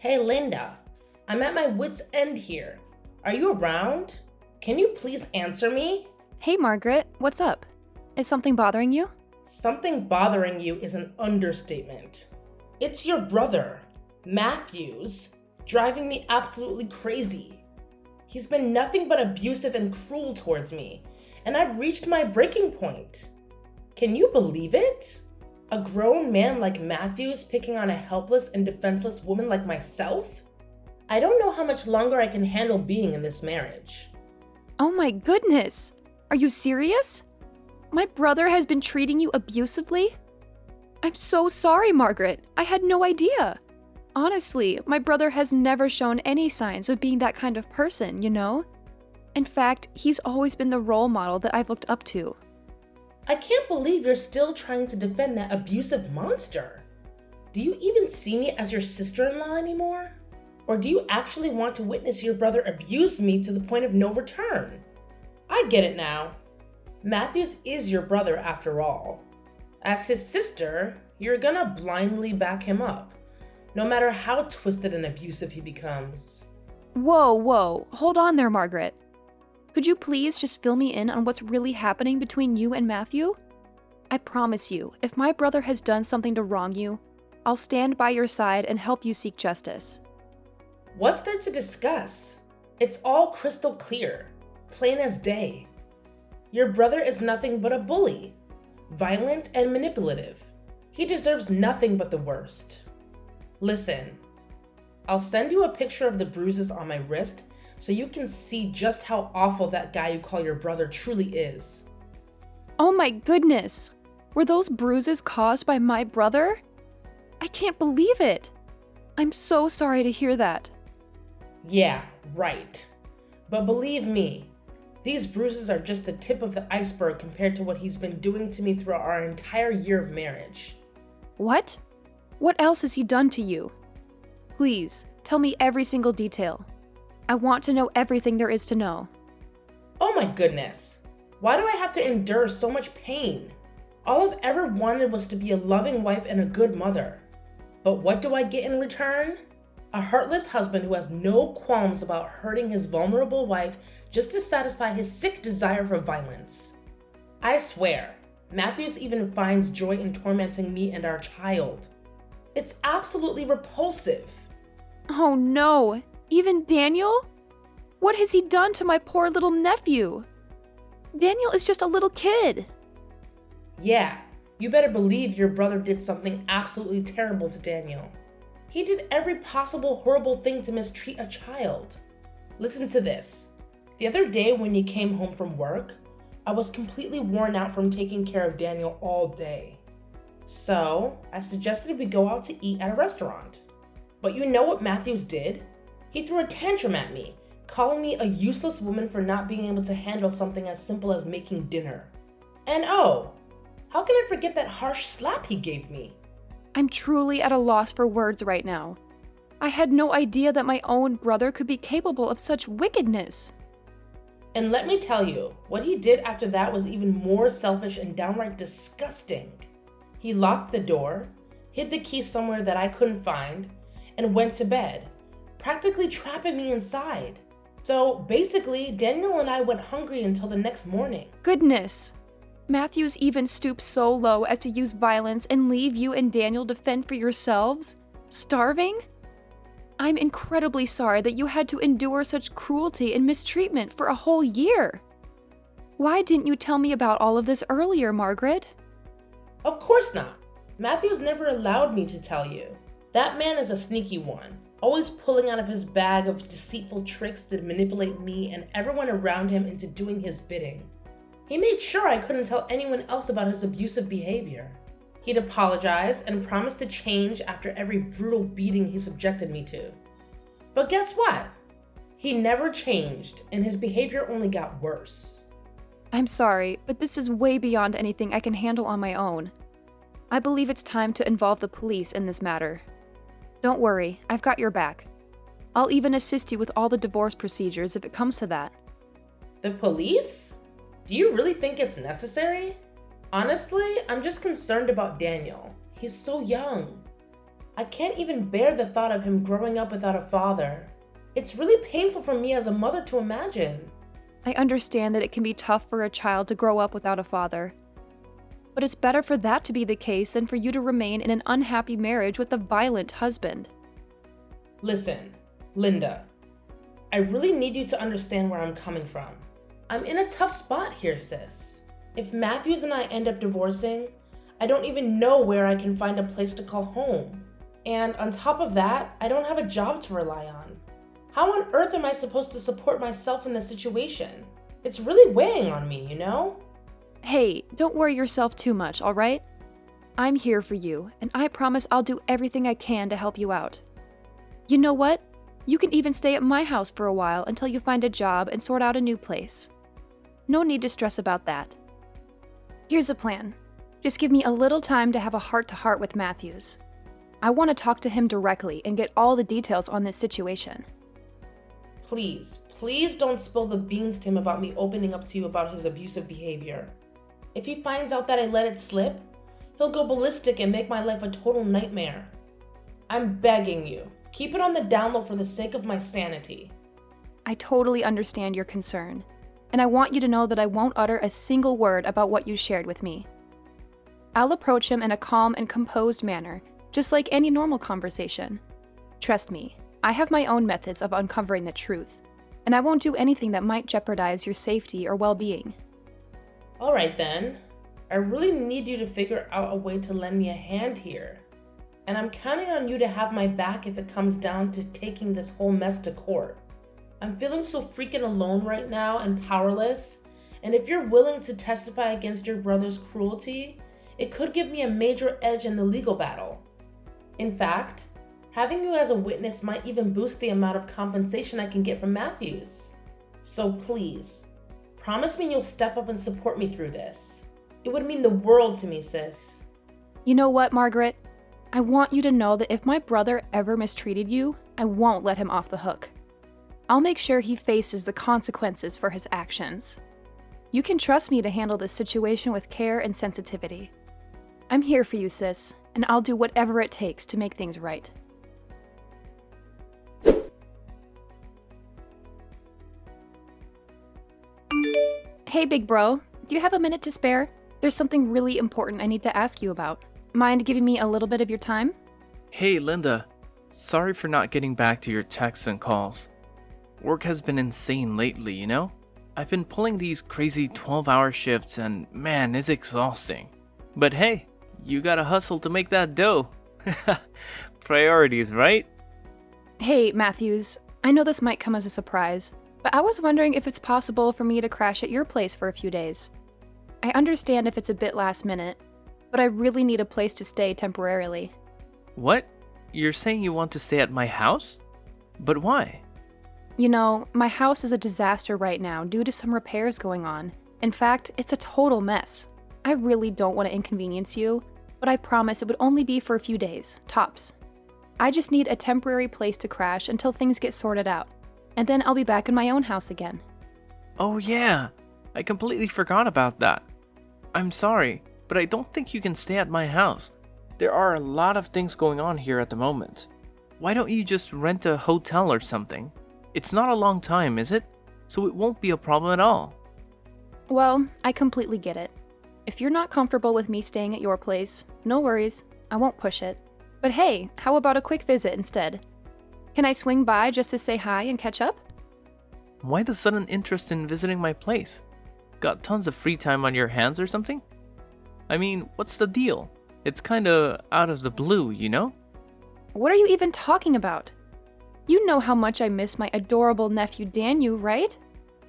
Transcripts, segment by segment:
Hey Linda, I'm at my wit's end here. Are you around? Can you please answer me? Hey Margaret, what's up? Is something bothering you? Something bothering you is an understatement. It's your brother, Matthews, driving me absolutely crazy. He's been nothing but abusive and cruel towards me, and I've reached my breaking point. Can you believe it? A grown man like Matthews picking on a helpless and defenseless woman like myself? I don't know how much longer I can handle being in this marriage. Oh my goodness! Are you serious? My brother has been treating you abusively? I'm so sorry, Margaret. I had no idea. Honestly, my brother has never shown any signs of being that kind of person, you know? In fact, he's always been the role model that I've looked up to. I can't believe you're still trying to defend that abusive monster. Do you even see me as your sister-in-law anymore? Or do you actually want to witness your brother abuse me to the point of no return? I get it now. Matthews is your brother after all. As his sister, you're gonna blindly back him up, no matter how twisted and abusive he becomes. Whoa, hold on there, Margaret. Could you please just fill me in on what's really happening between you and Matthew? I promise you, if my brother has done something to wrong you, I'll stand by your side and help you seek justice. What's there to discuss? It's all crystal clear, plain as day. Your brother is nothing but a bully, violent and manipulative. He deserves nothing but the worst. Listen, I'll send you a picture of the bruises on my wrist so you can see just how awful that guy you call your brother truly is. Oh my goodness! Were those bruises caused by my brother? I can't believe it! I'm so sorry to hear that. Yeah, right. But believe me, these bruises are just the tip of the iceberg compared to what he's been doing to me throughout our entire year of marriage. What? What else has he done to you? Please, tell me every single detail. I want to know everything there is to know. Oh my goodness. Why do I have to endure so much pain? All I've ever wanted was to be a loving wife and a good mother. But what do I get in return? A heartless husband who has no qualms about hurting his vulnerable wife just to satisfy his sick desire for violence. I swear, Matthews even finds joy in tormenting me and our child. It's absolutely repulsive. Oh no! Even Daniel? What has he done to my poor little nephew? Daniel is just a little kid. Yeah, you better believe your brother did something absolutely terrible to Daniel. He did every possible horrible thing to mistreat a child. Listen to this. The other day when you came home from work, I was completely worn out from taking care of Daniel all day. So, I suggested we go out to eat at a restaurant. But you know what Matthews did? He threw a tantrum at me, calling me a useless woman for not being able to handle something as simple as making dinner. And oh, how can I forget that harsh slap he gave me? I'm truly at a loss for words right now. I had no idea that my own brother could be capable of such wickedness. And let me tell you, what he did after that was even more selfish and downright disgusting. He locked the door, hid the key somewhere that I couldn't find, and went to bed, practically trapping me inside. So basically, Daniel and I went hungry until the next morning. Goodness! Matthews even stooped so low as to use violence and leave you and Daniel to fend for yourselves? Starving? I'm incredibly sorry that you had to endure such cruelty and mistreatment for a whole year. Why didn't you tell me about all of this earlier, Margaret? Of course not. Matthews never allowed me to tell you. That man is a sneaky one, always pulling out of his bag of deceitful tricks to manipulate me and everyone around him into doing his bidding. He made sure I couldn't tell anyone else about his abusive behavior. He'd apologize and promise to change after every brutal beating he subjected me to. But guess what? He never changed, and his behavior only got worse. I'm sorry, but this is way beyond anything I can handle on my own. I believe it's time to involve the police in this matter. Don't worry, I've got your back. I'll even assist you with all the divorce procedures if it comes to that. The police? Do you really think it's necessary? Honestly, I'm just concerned about Daniel. He's so young. I can't even bear the thought of him growing up without a father. It's really painful for me as a mother to imagine. I understand that it can be tough for a child to grow up without a father. But it's better for that to be the case than for you to remain in an unhappy marriage with a violent husband. Listen, Linda, I really need you to understand where I'm coming from. I'm in a tough spot here, sis. If Matthews and I end up divorcing, I don't even know where I can find a place to call home. And on top of that, I don't have a job to rely on. How on earth am I supposed to support myself in this situation? It's really weighing on me, you know? Hey, don't worry yourself too much, all right? I'm here for you, and I promise I'll do everything I can to help you out. You know what? You can even stay at my house for a while until you find a job and sort out a new place. No need to stress about that. Here's a plan. Just give me a little time to have a heart-to-heart with Matthews. I want to talk to him directly and get all the details on this situation. Please don't spill the beans to him about me opening up to you about his abusive behavior. If he finds out that I let it slip, he'll go ballistic and make my life a total nightmare. I'm begging you, keep it on the down low for the sake of my sanity. I totally understand your concern, and I want you to know that I won't utter a single word about what you shared with me. I'll approach him in a calm and composed manner, just like any normal conversation. Trust me, I have my own methods of uncovering the truth, and I won't do anything that might jeopardize your safety or well-being. All right then, I really need you to figure out a way to lend me a hand here. And I'm counting on you to have my back if it comes down to taking this whole mess to court. I'm feeling so freaking alone right now and powerless, and if you're willing to testify against your brother's cruelty, it could give me a major edge in the legal battle. In fact, having you as a witness might even boost the amount of compensation I can get from Matthews. So please, promise me you'll step up and support me through this. It would mean the world to me, sis. You know what, Margaret? I want you to know that if my brother ever mistreated you, I won't let him off the hook. I'll make sure he faces the consequences for his actions. You can trust me to handle this situation with care and sensitivity. I'm here for you, sis, and I'll do whatever it takes to make things right. Hey, big bro, do you have a minute to spare? There's something really important I need to ask you about. Mind giving me a little bit of your time? Hey, Linda. Sorry for not getting back to your texts and calls. Work has been insane lately, you know? I've been pulling these crazy 12-hour shifts and man, it's exhausting. But hey, you gotta hustle to make that dough. Priorities, right? Hey, Matthews, I know this might come as a surprise, but I was wondering if it's possible for me to crash at your place for a few days. I understand if it's a bit last minute, but I really need a place to stay temporarily. What? You're saying you want to stay at my house? But why? You know, my house is a disaster right now due to some repairs going on. In fact, it's a total mess. I really don't want to inconvenience you, but I promise it would only be for a few days, tops. I just need a temporary place to crash until things get sorted out, and then I'll be back in my own house again. Oh yeah, I completely forgot about that. I'm sorry, but I don't think you can stay at my house. There are a lot of things going on here at the moment. Why don't you just rent a hotel or something? It's not a long time, is it? So it won't be a problem at all. Well, I completely get it. If you're not comfortable with me staying at your place, no worries, I won't push it. But hey, how about a quick visit instead? Can I swing by just to say hi and catch up? Why the sudden interest in visiting my place? Got tons of free time on your hands or something? I mean, what's the deal? It's kinda out of the blue, you know? What are you even talking about? You know how much I miss my adorable nephew Daniel, right?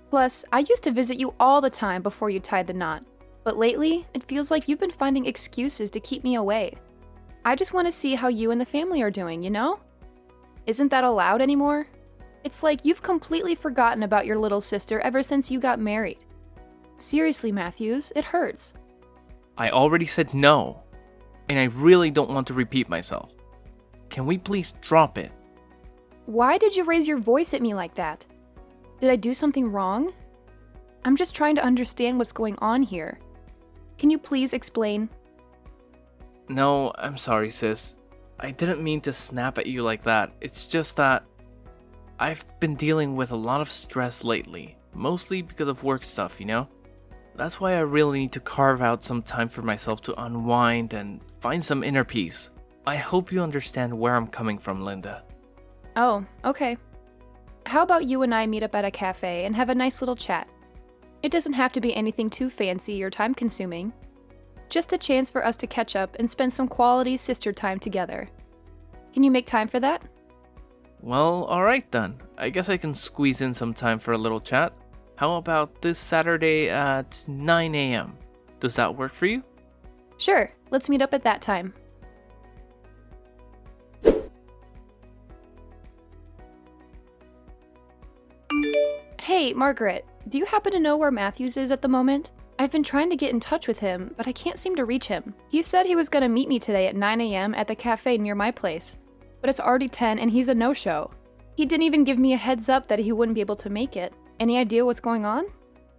Plus, I used to visit you all the time before you tied the knot. But lately, it feels like you've been finding excuses to keep me away. I just want to see how you and the family are doing, you know? Isn't that allowed anymore? It's like you've completely forgotten about your little sister ever since you got married. Seriously, Matthews, it hurts. I already said no, and I really don't want to repeat myself. Can we please drop it? Why did you raise your voice at me like that? Did I do something wrong? I'm just trying to understand what's going on here. Can you please explain? No, I'm sorry, sis. I didn't mean to snap at you like that. It's just that I've been dealing with a lot of stress lately, mostly because of work stuff, you know? That's why I really need to carve out some time for myself to unwind and find some inner peace. I hope you understand where I'm coming from, Linda. Oh, okay. How about you and I meet up at a cafe and have a nice little chat? It doesn't have to be anything too fancy or time-consuming. Just a chance for us to catch up and spend some quality sister time together. Can you make time for that? Well, alright then. I guess I can squeeze in some time for a little chat. How about this Saturday at 9 a.m.? Does that work for you? Sure, let's meet up at that time. Hey, Margaret, do you happen to know where Matthews is at the moment? I've been trying to get in touch with him, but I can't seem to reach him. He said he was going to meet me today at 9 a.m. at the cafe near my place, but it's already 10 and he's a no-show. He didn't even give me a heads up that he wouldn't be able to make it. Any idea what's going on?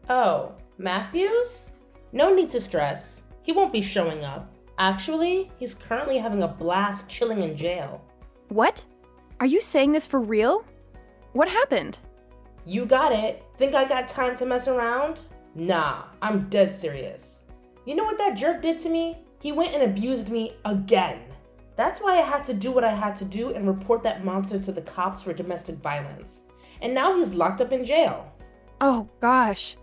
Oh, Matthews? No need to stress. He won't be showing up. Actually, he's currently having a blast chilling in jail. What? Are you saying this for real? What happened? You got it. Think I got time to mess around? Nah, I'm dead serious. You know what that jerk did to me? He went and abused me again. That's why I had to do what I had to do and report that monster to the cops for domestic violence. And now he's locked up in jail. Oh gosh.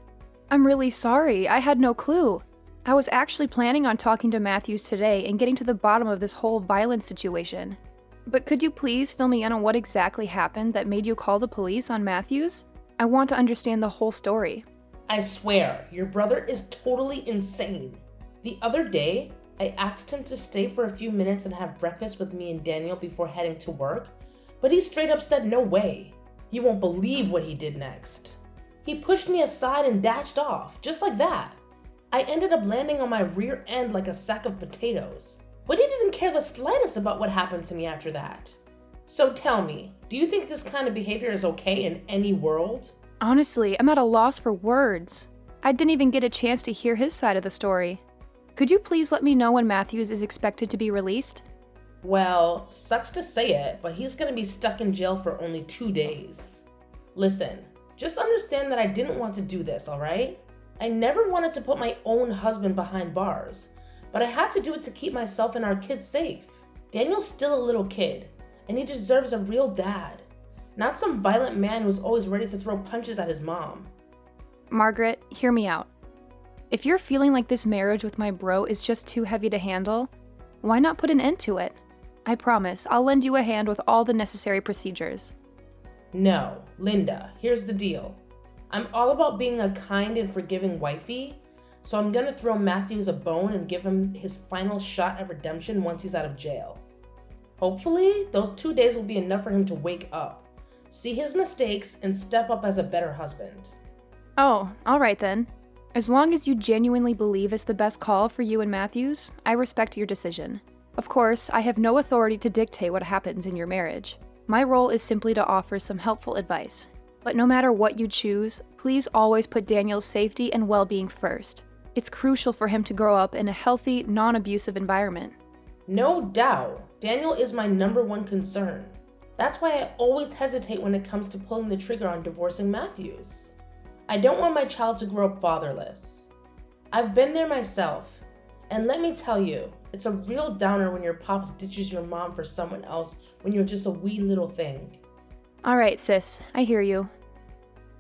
I'm really sorry. I had no clue. I was actually planning on talking to Matthews today and getting to the bottom of this whole violence situation. But could you please fill me in on what exactly happened that made you call the police on Matthews? I want to understand the whole story. I swear, your brother is totally insane. The other day, I asked him to stay for a few minutes and have breakfast with me and Daniel before heading to work, but he straight up said no way. You won't believe what he did next. He pushed me aside and dashed off, just like that. I ended up landing on my rear end like a sack of potatoes, but he didn't care the slightest about what happened to me after that. So tell me, do you think this kind of behavior is okay in any world? Honestly, I'm at a loss for words. I didn't even get a chance to hear his side of the story. Could you please let me know when Matthews is expected to be released? Well, sucks to say it, but he's gonna be stuck in jail for only 2 days. Listen, just understand that I didn't want to do this, alright? I never wanted to put my own husband behind bars, but I had to do it to keep myself and our kids safe. Daniel's still a little kid, and he deserves a real dad, not some violent man who's always ready to throw punches at his mom. Margaret, hear me out. If you're feeling like this marriage with my bro is just too heavy to handle, why not put an end to it? I promise, I'll lend you a hand with all the necessary procedures. No, Linda, here's the deal. I'm all about being a kind and forgiving wifey, so I'm gonna throw Matthews a bone and give him his final shot at redemption once he's out of jail. Hopefully, those 2 days will be enough for him to wake up, see his mistakes, and step up as a better husband. Oh, alright then. As long as you genuinely believe it's the best call for you and Matthews, I respect your decision. Of course, I have no authority to dictate what happens in your marriage. My role is simply to offer some helpful advice. But no matter what you choose, please always put Daniel's safety and well-being first. It's crucial for him to grow up in a healthy, non-abusive environment. No doubt, Daniel is my #1 concern. That's why I always hesitate when it comes to pulling the trigger on divorcing Matthews. I don't want my child to grow up fatherless. I've been there myself, and let me tell you, it's a real downer when your pops ditches your mom for someone else when you're just a wee little thing. Alright, sis, I hear you.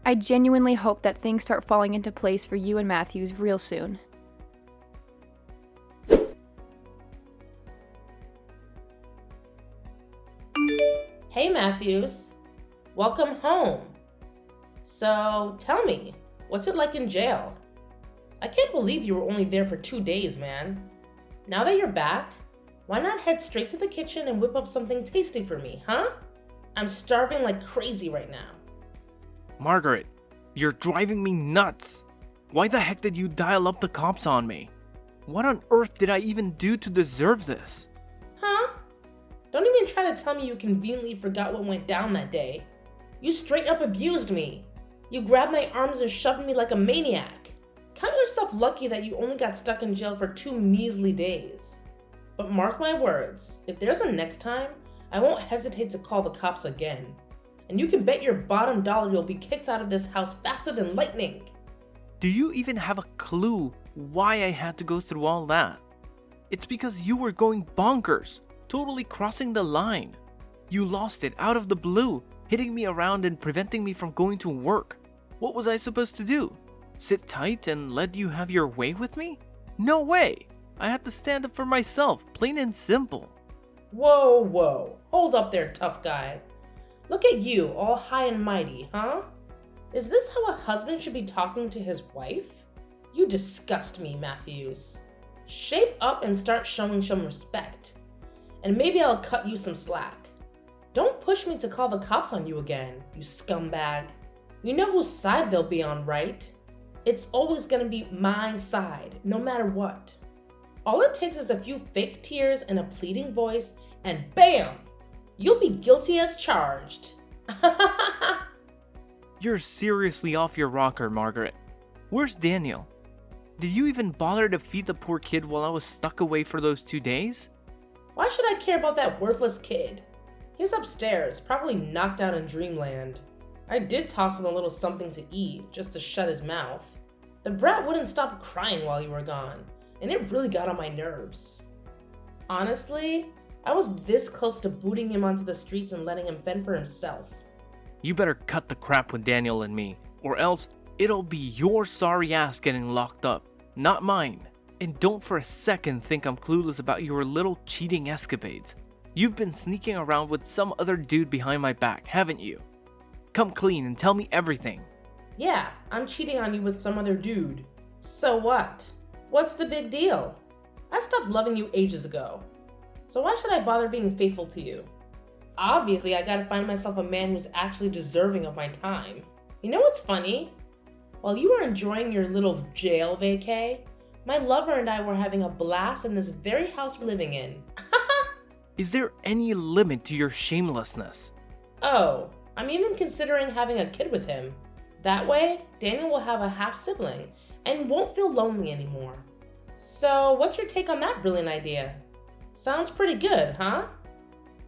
I genuinely hope that things start falling into place for you and Matthews real soon. Hey Matthews, welcome home. So tell me, what's it like in jail? I can't believe you were only there for 2 days, man. Now that you're back, why not head straight to the kitchen and whip up something tasty for me, huh? I'm starving like crazy right now. Margaret, you're driving me nuts. Why the heck did you dial up the cops on me? What on earth did I even do to deserve this? Huh? Don't even try to tell me you conveniently forgot what went down that day. You straight up abused me. You grabbed my arms and shoved me like a maniac. Count yourself lucky that you only got stuck in jail for 2 measly days. But mark my words, if there's a next time, I won't hesitate to call the cops again. And you can bet your bottom dollar you'll be kicked out of this house faster than lightning. Do you even have a clue why I had to go through all that? It's because you were going bonkers, totally crossing the line. You lost it out of the blue, hitting me around and preventing me from going to work. What was I supposed to do? Sit tight and let you have your way with me? No way! I had to stand up for myself, plain and simple. Whoa, hold up there, tough guy. Look at you, all high and mighty, huh? Is this how a husband should be talking to his wife? You disgust me, Matthews. Shape up and start showing some respect. And maybe I'll cut you some slack. Don't push me to call the cops on you again, you scumbag. You know whose side they'll be on, right? It's always gonna be my side, no matter what. All it takes is a few fake tears and a pleading voice, and bam! You'll be guilty as charged. You're seriously off your rocker, Margaret. Where's Daniel? Did you even bother to feed the poor kid while I was stuck away for those 2 days? Why should I care about that worthless kid? He's upstairs, probably knocked out in dreamland. I did toss him a little something to eat, just to shut his mouth. The brat wouldn't stop crying while you were gone, and it really got on my nerves. Honestly, I was this close to booting him onto the streets and letting him fend for himself. You better cut the crap with Daniel and me, or else it'll be your sorry ass getting locked up, not mine. And don't for a second think I'm clueless about your little cheating escapades. You've been sneaking around with some other dude behind my back, haven't you? Come clean and tell me everything. Yeah, I'm cheating on you with some other dude. So what? What's the big deal? I stopped loving you ages ago. So why should I bother being faithful to you? Obviously, I gotta find myself a man who's actually deserving of my time. You know what's funny? While you were enjoying your little jail vacay, my lover and I were having a blast in this very house we're living in. Is there any limit to your shamelessness? Oh, I'm even considering having a kid with him. That way, Daniel will have a half-sibling and won't feel lonely anymore. So, what's your take on that brilliant idea? Sounds pretty good, huh?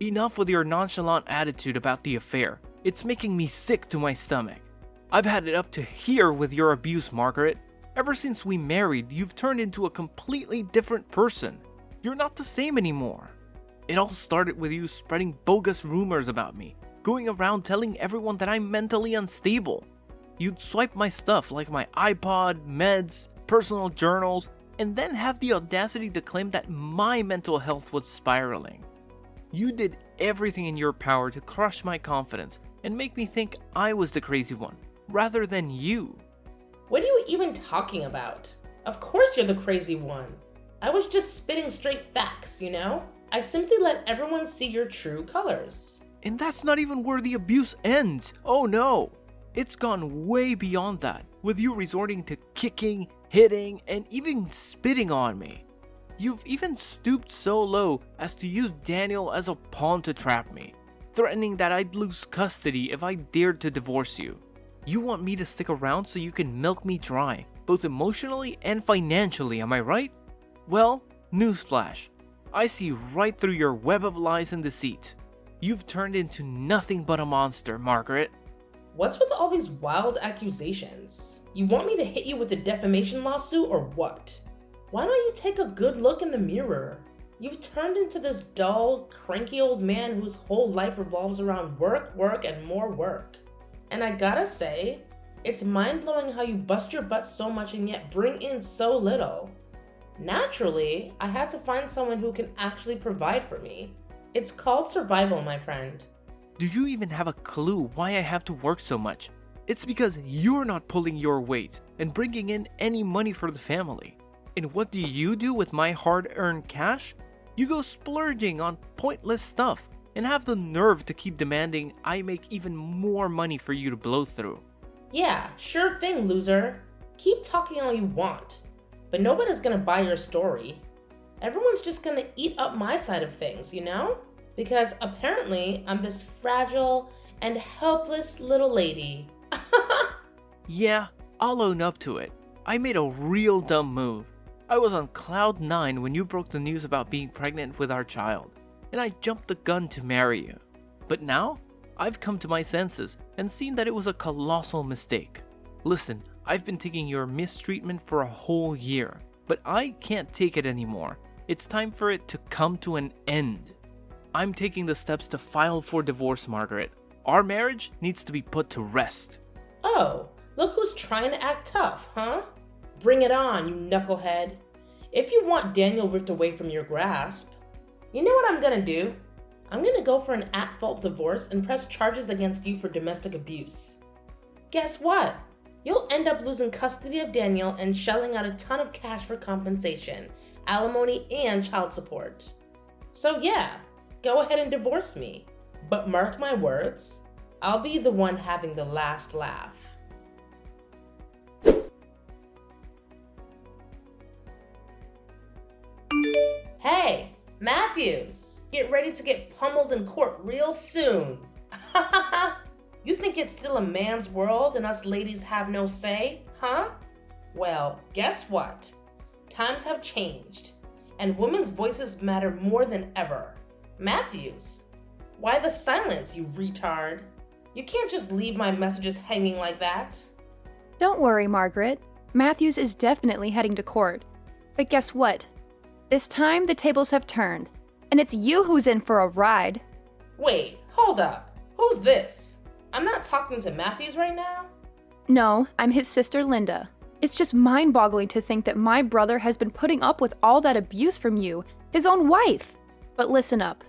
Enough with your nonchalant attitude about the affair. It's making me sick to my stomach. I've had it up to here with your abuse, Margaret. Ever since we married, you've turned into a completely different person. You're not the same anymore. It all started with you spreading bogus rumors about me, going around telling everyone that I'm mentally unstable. You'd swipe my stuff like my iPod, meds, personal journals, and then have the audacity to claim that my mental health was spiraling. You did everything in your power to crush my confidence and make me think I was the crazy one, rather than you. What are you even talking about? Of course you're the crazy one. I was just spitting straight facts, you know? I simply let everyone see your true colors. And that's not even where the abuse ends. Oh no! It's gone way beyond that, with you resorting to kicking, hitting, and even spitting on me. You've even stooped so low as to use Daniel as a pawn to trap me, threatening that I'd lose custody if I dared to divorce you. You want me to stick around so you can milk me dry, both emotionally and financially, am I right? Well, newsflash. I see right through your web of lies and deceit. You've turned into nothing but a monster, Margaret. What's with all these wild accusations? You want me to hit you with a defamation lawsuit or what? Why don't you take a good look in the mirror? You've turned into this dull, cranky old man whose whole life revolves around work, and more work. And I gotta say, it's mind-blowing how you bust your butt so much and yet bring in so little. Naturally, I had to find someone who can actually provide for me. It's called survival, my friend. Do you even have a clue why I have to work so much? It's because you're not pulling your weight and bringing in any money for the family. And what do you do with my hard-earned cash? You go splurging on pointless stuff and have the nerve to keep demanding I make even more money for you to blow through. Yeah, sure thing, loser. Keep talking all you want, but nobody's gonna buy your story. Everyone's just gonna eat up my side of things, you know? Because apparently I'm this fragile and helpless little lady. Yeah, I'll own up to it. I made a real dumb move. I was on cloud 9 when you broke the news about being pregnant with our child, and I jumped the gun to marry you. But now, I've come to my senses and seen that it was a colossal mistake. Listen, I've been taking your mistreatment for a whole year, but I can't take it anymore. It's time for it to come to an end. I'm taking the steps to file for divorce, Margaret. Our marriage needs to be put to rest. Oh, look who's trying to act tough, huh? Bring it on, you knucklehead. If you want Daniel ripped away from your grasp, you know what I'm gonna do? I'm gonna go for an at-fault divorce and press charges against you for domestic abuse. Guess what? You'll end up losing custody of Daniel and shelling out a ton of cash for compensation, alimony, and child support. So yeah, go ahead and divorce me. But mark my words, I'll be the one having the last laugh. Hey, Matthews, get ready to get pummeled in court real soon. You think it's still a man's world and us ladies have no say, huh? Well, guess what? Times have changed, and women's voices matter more than ever. Matthews, why the silence, you retard? You can't just leave my messages hanging like that. Don't worry, Margaret. Matthews is definitely heading to court. But guess what? This time the tables have turned, and it's you who's in for a ride. Wait, hold up. Who's this? I'm not talking to Matthews right now? No, I'm his sister Linda. It's just mind-boggling to think that my brother has been putting up with all that abuse from you, his own wife. But listen up.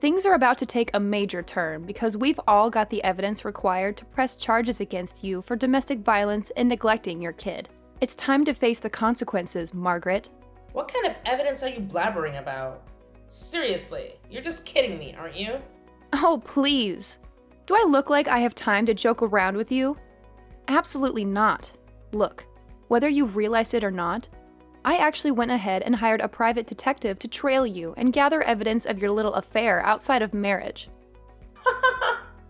Things are about to take a major turn because we've all got the evidence required to press charges against you for domestic violence and neglecting your kid. It's time to face the consequences, Margaret. What kind of evidence are you blabbering about? Seriously, you're just kidding me, aren't you? Oh, please. Do I look like I have time to joke around with you? Absolutely not. Look, whether you've realized it or not, I actually went ahead and hired a private detective to trail you and gather evidence of your little affair outside of marriage.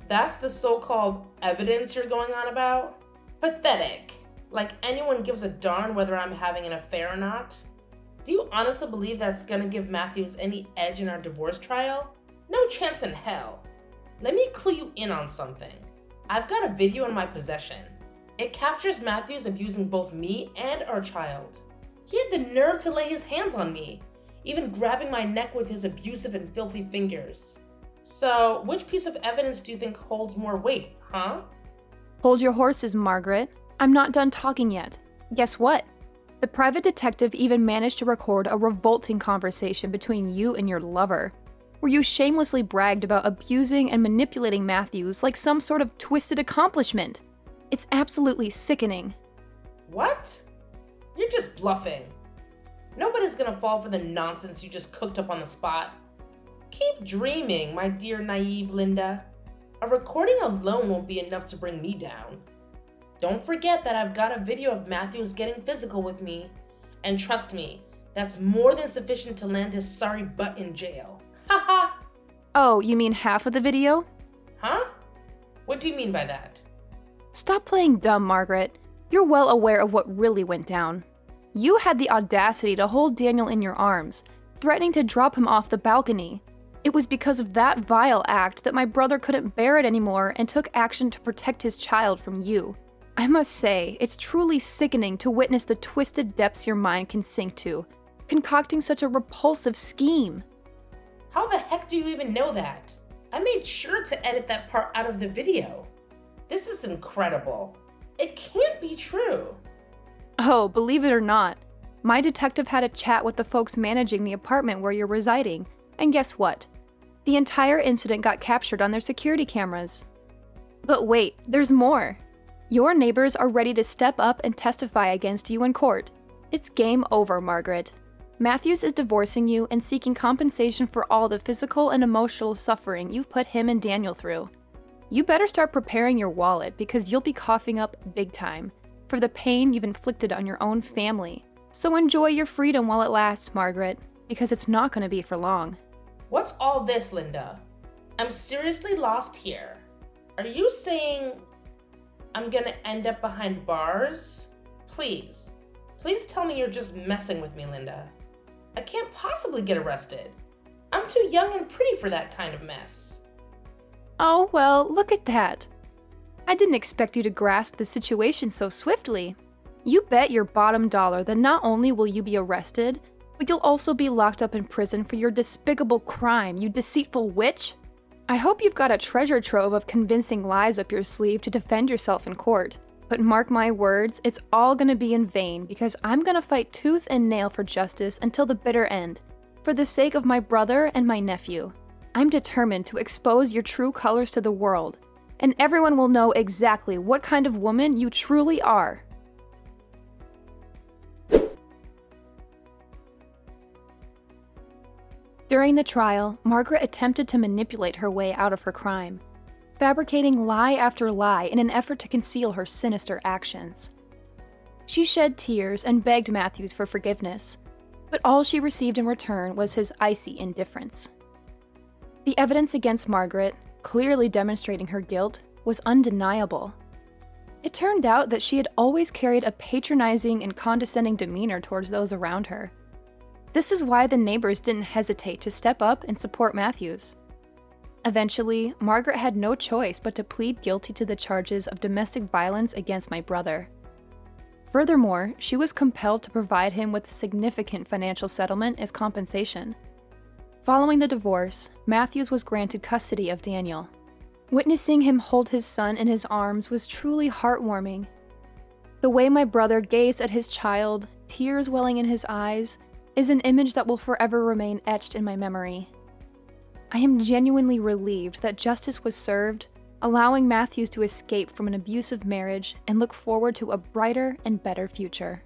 That's the so-called evidence you're going on about? Pathetic. Like anyone gives a darn whether I'm having an affair or not? Do you honestly believe that's gonna give Matthews any edge in our divorce trial? No chance in hell. Let me clue you in on something. I've got a video in my possession. It captures Matthews abusing both me and our child. He had the nerve to lay his hands on me, even grabbing my neck with his abusive and filthy fingers. So, which piece of evidence do you think holds more weight, huh? Hold your horses, Margaret. I'm not done talking yet. Guess what? The private detective even managed to record a revolting conversation between you and your lover, where you shamelessly bragged about abusing and manipulating Matthews like some sort of twisted accomplishment. It's absolutely sickening. What? You're just bluffing. Nobody's gonna fall for the nonsense you just cooked up on the spot. Keep dreaming, my dear naive Linda. A recording alone won't be enough to bring me down. Don't forget that I've got a video of Matthews getting physical with me. And trust me, that's more than sufficient to land his sorry butt in jail. Haha! Oh, you mean half of the video? Huh? What do you mean by that? Stop playing dumb, Margaret. You're well aware of what really went down. You had the audacity to hold Daniel in your arms, threatening to drop him off the balcony. It was because of that vile act that my brother couldn't bear it anymore and took action to protect his child from you. I must say, it's truly sickening to witness the twisted depths your mind can sink to, concocting such a repulsive scheme. How the heck do you even know that? I made sure to edit that part out of the video. This is incredible. It can't be true. Oh, believe it or not, my detective had a chat with the folks managing the apartment where you're residing, and guess what? The entire incident got captured on their security cameras. But wait, there's more. Your neighbors are ready to step up and testify against you in court. It's game over, Margaret. Matthews is divorcing you and seeking compensation for all the physical and emotional suffering you've put him and Daniel through. You better start preparing your wallet because you'll be coughing up big time for the pain you've inflicted on your own family. So enjoy your freedom while it lasts, Margaret, because it's not going to be for long. What's all this, Linda? I'm seriously lost here. Are you saying I'm gonna end up behind bars? Please Please tell me you're just messing with me, Linda. I can't possibly get arrested. I'm too young and pretty for that kind of mess. Oh, well, look at that. I didn't expect you to grasp the situation so swiftly. You bet your bottom dollar that not only will you be arrested, but you'll also be locked up in prison for your despicable crime, you deceitful witch. I hope you've got a treasure trove of convincing lies up your sleeve to defend yourself in court. But mark my words, it's all gonna be in vain because I'm gonna fight tooth and nail for justice until the bitter end, for the sake of my brother and my nephew. I'm determined to expose your true colors to the world, and everyone will know exactly what kind of woman you truly are. During the trial, Margaret attempted to manipulate her way out of her crime, fabricating lie after lie in an effort to conceal her sinister actions. She shed tears and begged Matthews for forgiveness, but all she received in return was his icy indifference. The evidence against Margaret, clearly demonstrating her guilt, was undeniable. It turned out that she had always carried a patronizing and condescending demeanor towards those around her. This is why the neighbors didn't hesitate to step up and support Matthews. Eventually, Margaret had no choice but to plead guilty to the charges of domestic violence against my brother. Furthermore, she was compelled to provide him with a significant financial settlement as compensation. Following the divorce, Matthews was granted custody of Daniel. Witnessing him hold his son in his arms was truly heartwarming. The way my brother gazed at his child, tears welling in his eyes, is an image that will forever remain etched in my memory. I am genuinely relieved that justice was served, allowing Matthews to escape from an abusive marriage and look forward to a brighter and better future.